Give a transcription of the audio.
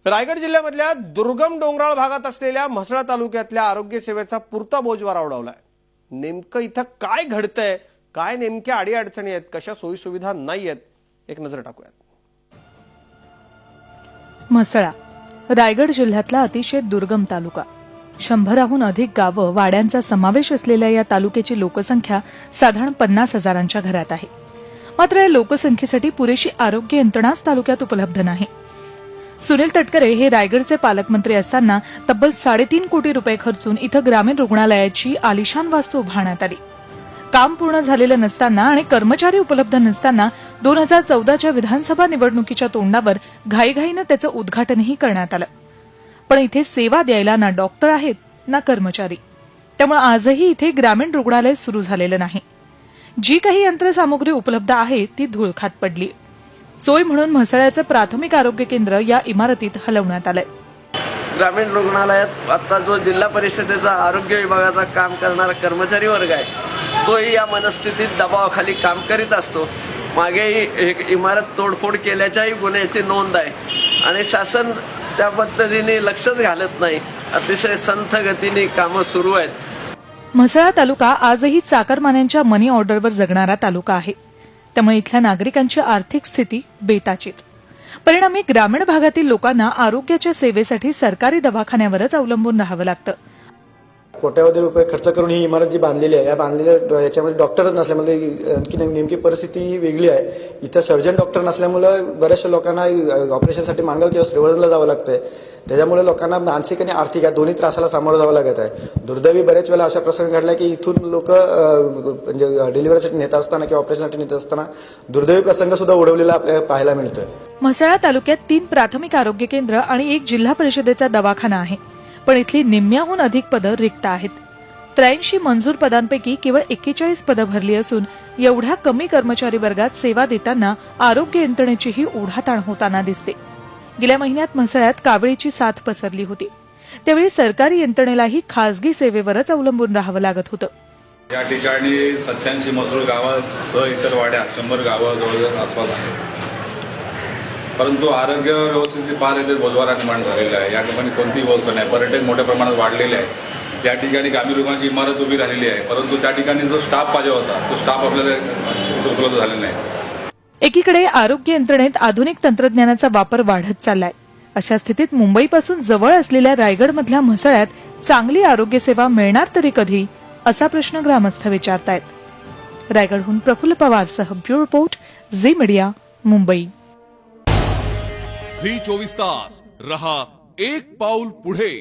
रायगड जिल्ह्यामधल्या दुर्गम डोंगराळ भागात असलेल्या म्हसळा तालुक्यातल्या आरोग्य सेवेचा पुरता बोजवारा उडवलाय। नेमकं इथं काय घडतंय, काय नेमक्या अडीअडचणी आहेत, कशा सोयी सुविधा नाहीयेत, एक नजर टाकूयात। म्हसळा रायगड जिल्ह्यातला अतिशय दुर्गम तालुका। 100हून अधिक गावं, वाड्यांचा समावेश असलेल्या या तालुक्याची लोकसंख्या साधारण 50,000च्या घरात आहे। मात्र या लोकसंख्येसाठी पुरेशी आरोग्य यंत्रणाच तालुक्यात उपलब्ध नाही। सुनील तटकरे हे रायगडचे पालकमंत्री असताना तब्बल 3.5 कोटी रुपये खर्चून इथं ग्रामीण रुग्णालयाची आलिशान वास्तू उभारण्यात आली। काम पूर्ण झालेलं नसताना आणि कर्मचारी उपलब्ध नसताना 2014च्या विधानसभा निवडणुकीच्या तोंडावर घाईघाईनं त्याचं उद्घाटनही करण्यात आलं। पण इथे सेवा द्यायला ना डॉक्टर आहेत ना कर्मचारी, त्यामुळे आजही इथे ग्रामीण रुग्णालय सुरू झालेलं नाही। जी काही यंत्रसामुग्री उपलब्ध आहे ती धूळखात पडली। सोय म्हणून म्हसळ्याचं प्राथमिक आरोग्य केंद्र या इमारतीत हलवण्यात आलंय। ग्रामीण रुग्णालयात आता जो जिल्हा परिषदेचा आरोग्य विभागाचा काम करणारा कर्मचारी वर्ग आहे, तोही या मनस्थितीत दबावाखाली काम करीत असतो। मागेही एक इमारत तोडफोड केल्याच्याही गुन्ह्याची नोंद आहे आणि शासन त्या पद्धतीने लक्षच घालत नाही। अतिशय संथ गतीने कामं सुरू आहेत। म्हसळा तालुका आजही चाकरमान्यांच्या मनी ऑर्डरवर जगणारा तालुका आहे, त्यामुळे इथल्या नागरिकांची आर्थिक स्थिती बेताचीच। परिणामी ग्रामीण भागातील लोकांना आरोग्याच्या सेवेसाठी सरकारी दवाखान्यावरच अवलंबून राहावं लागतं। कोट्यावधी रुपये खर्च करून ही इमारत जी बांधलेली आहे, या बांधलेल्या याच्यामध्ये डॉक्टरच नसल्यामुळे आणखी नेमकी परिस्थिती वेगळी आहे। इथं सर्जन डॉक्टर नसल्यामुळे बऱ्याचशा लोकांना ऑपरेशनसाठी मांडव किंवा श्रीवर्धनला जावं लागतंय। त्याच्यामुळे लोकांना मानसिक आणि आर्थिक या दोन्ही त्रासाला सामोरं जावं लागत आहे। दुर्दैवी बरेच वेळा अशा प्रसंग घडला की इथून लोक म्हणजे डिलिव्हरीसाठी नेत असताना किंवा ऑपरेशनसाठी नेत असताना दुर्दैवी प्रसंग सुद्धा उडवलेला आपल्याला पाहायला मिळतोय। म्हसळा तालुक्यात 3 प्राथमिक आरोग्य केंद्र आणि 1 जिल्हा परिषदेचा दवाखाना आहे, पण इथली निम्म्याहून अधिक पदं रिक्त आहेत। 83 मंजूर पदांपैकी केवळ 41 पदं भरली असून एवढ्या कमी कर्मचारी वर्गात सेवा देताना आरोग्य यंत्रणेचीही ओढाताण होताना दिसते। गेल्या महिन्यात म्हसळ्यात कावळीची साथ पसरली होती, त्यावेळी सरकारी यंत्रणेलाही खासगी सेवेवरच अवलंबून राहावं लागत होतं। या ठिकाणी 87 मजूर गावासह इतर वाड्या 100 गावं जवळजवळ आसपास आहेत, परंतु आरोग्य व्यवस्थेची फार इथे बोजवारा निर्माण झालेला आहे। या ठिकाणी कोणतीही व्यवस्था नाही। पर्यटक मोठ्या प्रमाणात वाढलेले आहे। या ठिकाणी ग्रामीण रुग्णाची इमारत उभी राहिलेली आहे, परंतु त्या ठिकाणी जो स्टाफ पाहिजे होता तो स्टाफ आपल्याला उपलब्ध झालेला नाही। एकीकडे आरोग्य यंत्रणेत आधुनिक तंत्रज्ञानाचा वापर वाढत चाललाय। अशा स्थितीत मुंबईपासून जवळ असलेल्या रायगडमधल्या म्हसळ्यात चांगली आरोग्य सेवा मिळणार तरी कधी, असा प्रश्न ग्रामस्थ विचारतायत। रायगडहून प्रफुल्ल पवारसह bureau report, Zee media, Mumbai. Zee 24 तास रहा एक पाऊल पुढे।